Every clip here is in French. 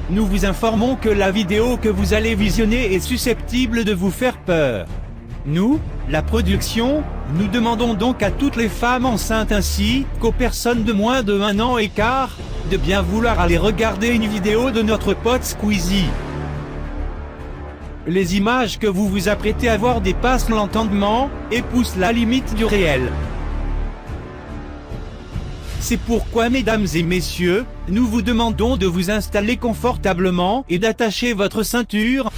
nous vous informons que la vidéo que vous allez visionner est susceptible de vous faire peur. Nous, la production, nous demandons donc à toutes les femmes enceintes ainsi qu'aux personnes de moins de 1 an et quart, de bien vouloir aller regarder une vidéo de notre pote Squeezie. Les images que vous vous apprêtez à voir dépassent l'entendement et poussent la limite du réel. C'est pourquoi, mesdames et messieurs, nous vous demandons de vous installer confortablement et d'attacher votre ceinture,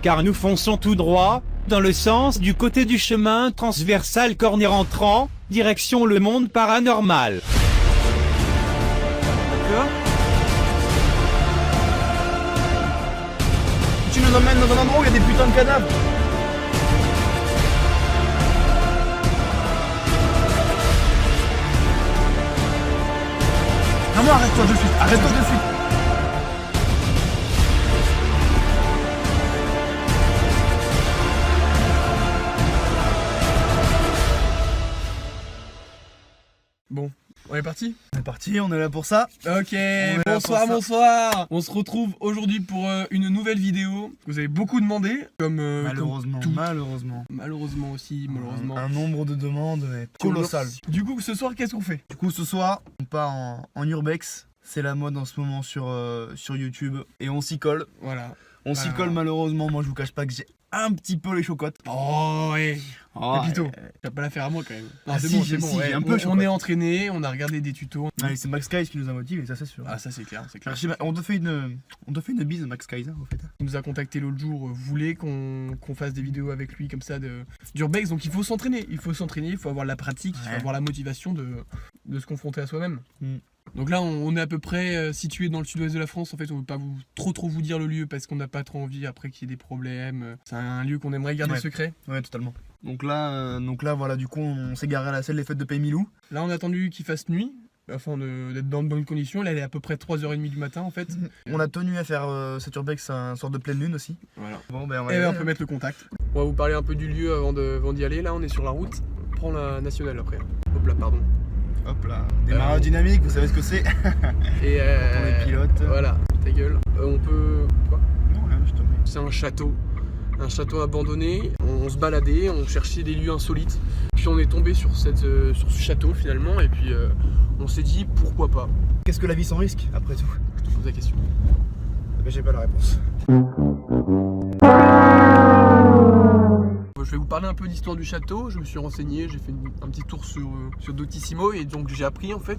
car nous fonçons tout droit, dans le sens du côté du chemin transversal corner entrant, direction le monde paranormal. Quoi? Tu nous emmènes dans un endroit où il y a des putains de cadavres. Non, arrête-toi de suite, arrête-toi de suite. Bon, on est parti? On est parti, on est là pour ça. Ok, bonsoir. On se retrouve aujourd'hui pour une nouvelle vidéo que vous avez beaucoup demandé, comme Malheureusement, comme tout. malheureusement aussi. Malheureusement. Un nombre de demandes colossal. Du coup, ce soir, qu'est-ce qu'on fait? Du coup, ce soir, on part en urbex. C'est la mode en ce moment sur YouTube. Et on s'y colle. Voilà. On s'y colle malheureusement. Moi, je vous cache pas que j'ai un petit peu les chocottes. Oh, ouais. Capito, tu vas pas la faire à moi quand même. Non, c'est bon, c'est bon. Si, Ouais. un peu On est entraîné, on a regardé des tutos. Allez, c'est Max Skies qui nous a motivés, ça c'est sûr. Ah, ça c'est clair, c'est clair. On te fait une bise, Max Skies, hein, au fait. Il nous a contacté l'autre jour, voulait qu'on fasse des vidéos avec lui comme ça d'urbex, donc il faut s'entraîner, il faut avoir la pratique, il faut avoir la motivation de se confronter à soi-même. Donc là on est à peu près situé dans le sud-ouest de la France. En fait on veut pas trop vous dire le lieu parce qu'on n'a pas trop envie après qu'il y ait des problèmes. C'est un lieu qu'on aimerait garder secret. Ouais, totalement. Donc là voilà, du coup on s'est garé à la salle des fêtes de Paymilou. Là on a attendu qu'il fasse nuit afin d'être dans de bonnes conditions. Là elle est à peu près 3h30 du matin en fait. On a tenu à faire cette urbex un sort de pleine lune aussi. Voilà. Bon ben on peut mettre le contact. On va vous parler un peu du lieu avant d'y aller. Là on est sur la route. On prend la nationale après. Hop là, pardon. Hop là, démarrage dynamique, vous savez ce que c'est. Et quand on est pilote. Voilà, ta gueule. On peut... Quoi? Non, rien, je te mets. C'est un château abandonné. On se baladait, on cherchait des lieux insolites. Puis on est tombé sur ce château finalement. Et puis on s'est dit pourquoi pas. Qu'est-ce que la vie sans risque, après tout? Je te pose la question. Mais j'ai pas la réponse. Je vais vous parler un peu d'histoire du château. Je me suis renseigné, j'ai fait un petit tour sur Doctissimo et donc j'ai appris en fait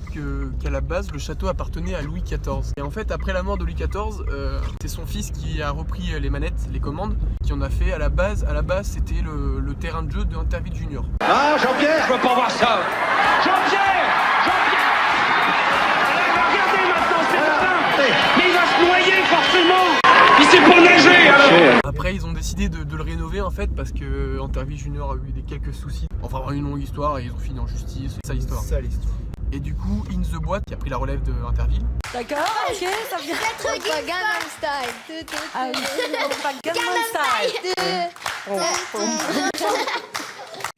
qu'à la base le château appartenait à Louis XIV. Et en fait après la mort de Louis XIV, c'est son fils qui a repris les manettes, les commandes, qui en a fait à la base c'était le terrain de jeu de Interville Junior. Ah Jean-Pierre, je veux pas voir ça. Jean-Pierre, regardez maintenant, c'est ça. Mais il va se noyer forcément. Il sait pas nager alors. Après ils ont décidé de le rénover en fait parce que Interville Junior a eu quelques soucis. Enfin une longue histoire et ils ont fini en justice, c'est ça l'histoire. C'est ça l'histoire. Et du coup In The Boîte qui a pris la relève de Interville. D'accord, ok, ça vient Let's go Gangnam Style. Ah oui, Gangnam Style.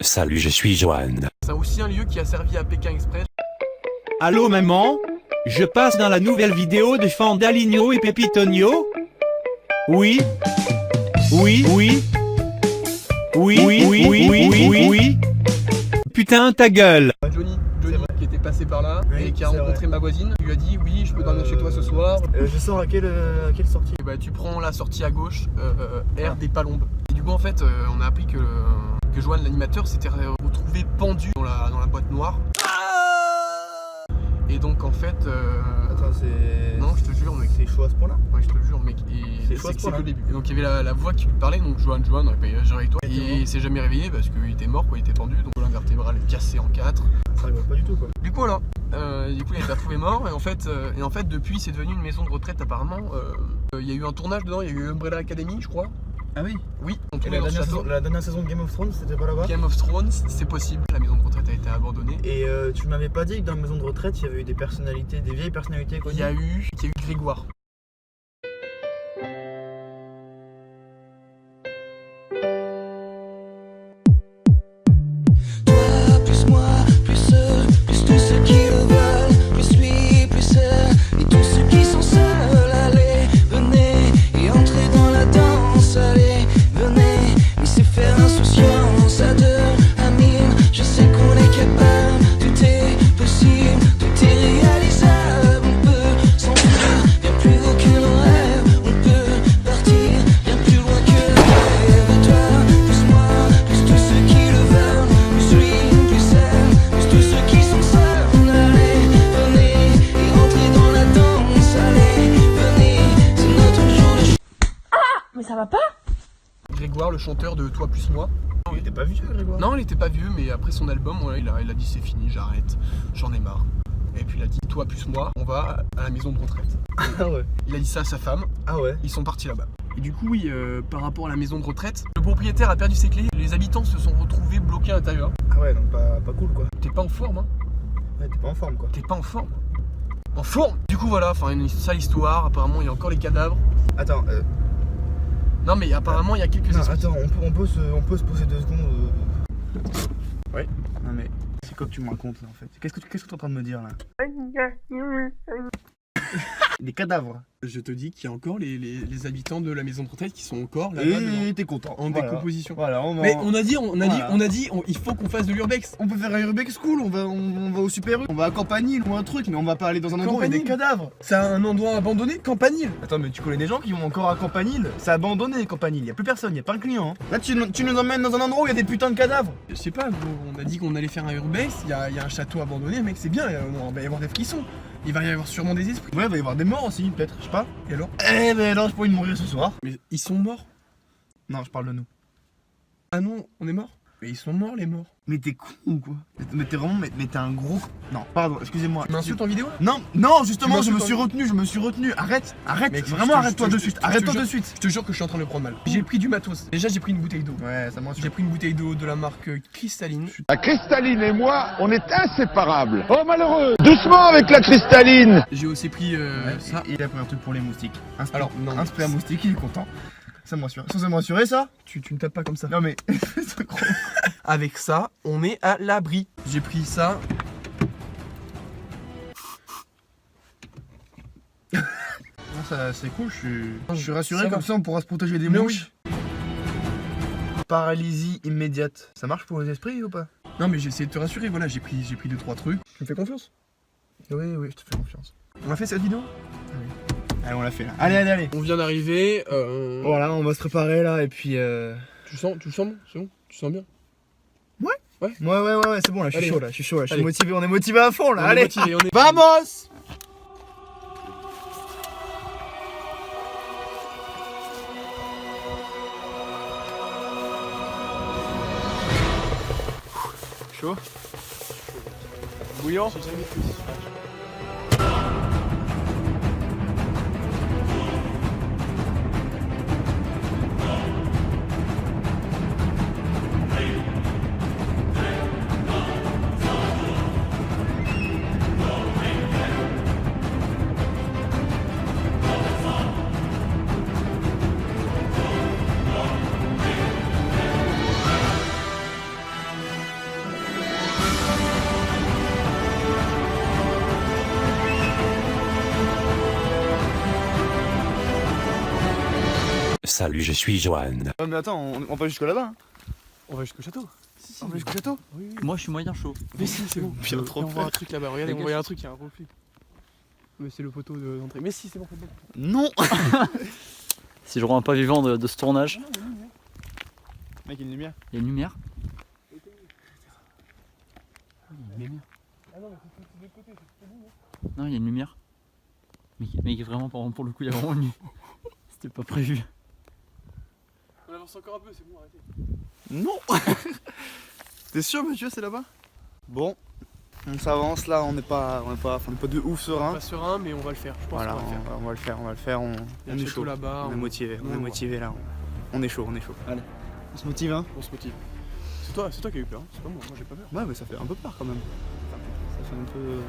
Salut, je suis Joanne. C'est aussi un lieu qui a servi à Pékin Express. Allô maman? Je passe dans la nouvelle vidéo de Fandaligno et Pepitonio? Oui. Oui. Putain ta gueule. Johnny qui était passé par là et qui a rencontré ma voisine. Il lui a dit oui je peux dormir chez toi ce soir. Je sors à quelle sortie? Et bah tu prends la sortie à gauche, R des Palombes. Et du coup en fait on a appris que Joanne l'animateur s'était retrouvé pendu dans la boîte noire. Et donc en fait... Attends, c'est... Non, je te jure mec. C'est chaud à ce point là? Ouais, je te le jure mec. C'est chaud à ce point là. Le début. Et donc il y avait la voix qui lui parlait, donc Joanne, on aurait pas réagi avec toi. Et il s'est jamais réveillé parce qu'il était mort, quoi, il était pendu, donc colonne vertébrale est cassée en 4. Ça rigole pas du tout quoi. Du coup voilà, il a été retrouvé mort et en fait depuis c'est devenu une maison de retraite apparemment. Il y a eu un tournage dedans, il y a eu Umbrella Academy je crois. Ah oui? Oui, on Et tournait dans le château. la dernière saison de Game of Thrones, c'était pas là-bas? Game of Thrones, c'est possible, la maison de retraite a été abandonnée. Et tu m'avais pas dit que dans la maison de retraite, il y avait eu des personnalités, des vieilles personnalités connues? Il y a eu Grégoire. Plus tous ceux qui le veulent, plus lui, plus elle, et tous ceux qui sont seuls. le chanteur de Toi plus moi. Il était pas vieux, Grégoire. Non, il était pas vieux, mais après son album, voilà, il a dit c'est fini, j'arrête, j'en ai marre. Et puis il a dit Toi plus moi, on va à la maison de retraite. Ah ouais. Il a dit ça à sa femme, Ah ouais. ils sont partis là-bas. Et du coup, oui, par rapport à la maison de retraite, le propriétaire a perdu ses clés, les habitants se sont retrouvés bloqués à l'intérieur. Ah ouais, donc pas cool quoi. T'es pas en forme, hein? Ouais, t'es pas en forme quoi. T'es pas en forme? En forme? Du coup, voilà, enfin, une sale histoire, apparemment il y a encore les cadavres. Attends, Non, mais apparemment il y a quelques non, esprits. attends, on peut se poser 2 secondes. Ouais. Non mais c'est quoi que tu me racontes là en fait? Qu'est-ce que tu es en train de me dire là? Des cadavres. Je te dis qu'il y a encore les habitants de la maison de retraite qui sont encore là-bas Et t'es content. en décomposition. Voilà, Mais il faut qu'on fasse de l'urbex. On peut faire un urbex cool, on va au Super U, on va à Campanile ou un truc, mais on va pas aller dans un endroit où il y a des Campanile. cadavres. C'est un endroit abandonné, Campanile. Attends, mais tu connais des gens qui vont encore à Campanile? C'est abandonné Campanile, y a plus personne, y a pas un client. Hein. Là tu nous emmènes dans un endroit où il y a des putains de cadavres. Je sais pas, gros, on a dit qu'on allait faire un urbex, il y a un château abandonné, mec, c'est bien, on va y avoir des frissons. Il va y avoir sûrement des esprits. Ouais, il va y avoir des morts aussi, peut-être, je sais pas. Et alors? Eh ben non, je pourrais mourir ce soir. Mais ils sont morts. Non, je parle de nous. Ah non, on est morts. Mais ils sont morts, les morts. Mais t'es con ou quoi? Mais t'es vraiment, mais t'es un gros. Non, pardon, excusez-moi. Tu m'insultes en vidéo? Non, non, justement, Tu je me m'insultes suis retenu. Arrête, Mec, vraiment arrête-toi de suite. je te Arrête-toi jure. de suite. Je te jure que je suis en train de le prendre mal. J'ai pris du matos. Déjà, j'ai pris une bouteille d'eau. Ouais, ça m'en J'ai pris une bouteille d'eau de la marque Cristalline. La cristalline et moi, on est inséparables. Oh malheureux! Doucement avec la cristalline! J'ai aussi pris ça. Il a pris un truc pour les moustiques. Alors, non. Un spray à moustiques, il est content. Ça me rassure. Ça me rassurer ça? Tu ne tapes pas comme ça. Non mais. C'est gros. Avec ça, on est à l'abri. J'ai pris ça. Ça, c'est cool, je suis rassuré, Ça comme va. ça on pourra se protéger des Mais mouches. Paralysie immédiate. Ça marche pour les esprits ou pas? Non, mais j'ai essayé de te rassurer. Voilà, j'ai pris 2-3 trucs. Tu me fais confiance? Oui, oui, je te fais confiance. On a fait cette vidéo? Allez, on l'a fait là. Allez. On vient d'arriver. Voilà, on va se préparer là et puis. Tu le sens bon? C'est bon? Tu sens bien? Ouais, c'est bon là, je suis Allez. chaud là, je suis Allez. motivé, on est motivé à fond là, On est allez. motivé, on est- Vamos! Chaud? Bouillant? Salut, je suis Johan. Ouais, mais attends, on va jusque là-bas. Hein. On va jusqu'au château. On va jusqu'au château. Moi je suis moyen chaud. Mais si, c'est bon. Bien trop Et on voit un peur. truc là-bas. Regardez, on voit un truc, il y a un reflet. Mais c'est le poteau d'entrée. Mais si, c'est bon, c'est bon. Non. Si je rends pas vivant de ce tournage, Mec, il y a une lumière. il y a une lumière. Non, il y a une lumière. Mais vraiment, pour le coup, il y a vraiment une lumière. C'était pas prévu. On avance encore un peu, c'est bon, arrêtez. Non. T'es sûr, monsieur, c'est là-bas? Bon, on s'avance là, on n'est pas de ouf serein. Pas serein, mais on va le faire. Je pense Voilà, qu'on va le faire. on va le faire, on Il y a est le château chaud. là-bas. On est motivé, on on est motivé là. On est chaud. Allez. On se motive, hein? On se motive. C'est toi qui as eu peur, hein. C'est pas moi j'ai pas peur. Ouais, mais ça fait un peu peur quand même. Ça fait un peu.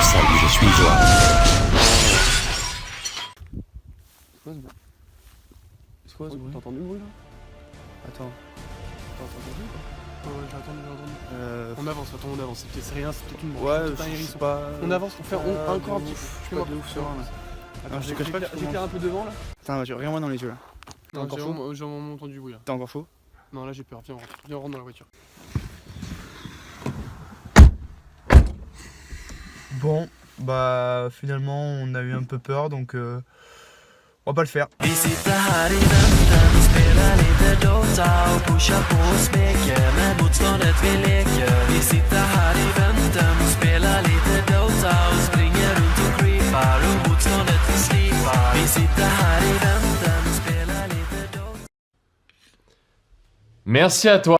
Salut, je suis Johan. C'est quoi ce bruit? T'as entendu le bruit là? Attends. T'as entendu ou pas? Ouais, j'ai entendu. On On avance, c'est rien, c'est peut-être une branche. Ouais, c'est peut-être un je hérisson. sais pas. On avance, on fait encore un petit peu. Je suis pas de ouf serein là. Attends, je te cache pas que je j'éclaire un peu devant là. Attends, regarde-moi dans les yeux là. Non, encore j'ai vraiment entendu du bruit là. T'es encore chaud? Non, là j'ai peur, viens on rentre dans la voiture. Bon, bah finalement on a eu un peu peur donc on va pas le faire. Vi sitter här i väntan och spelar lite Dota och pushar på och smeker med motståndet vi leker. Vi sitter här i väntan och spelar lite Dota och springer runt och creepar och motståndet vi slipar. Vi sitter här i väntan och spelar lite Merci à toi.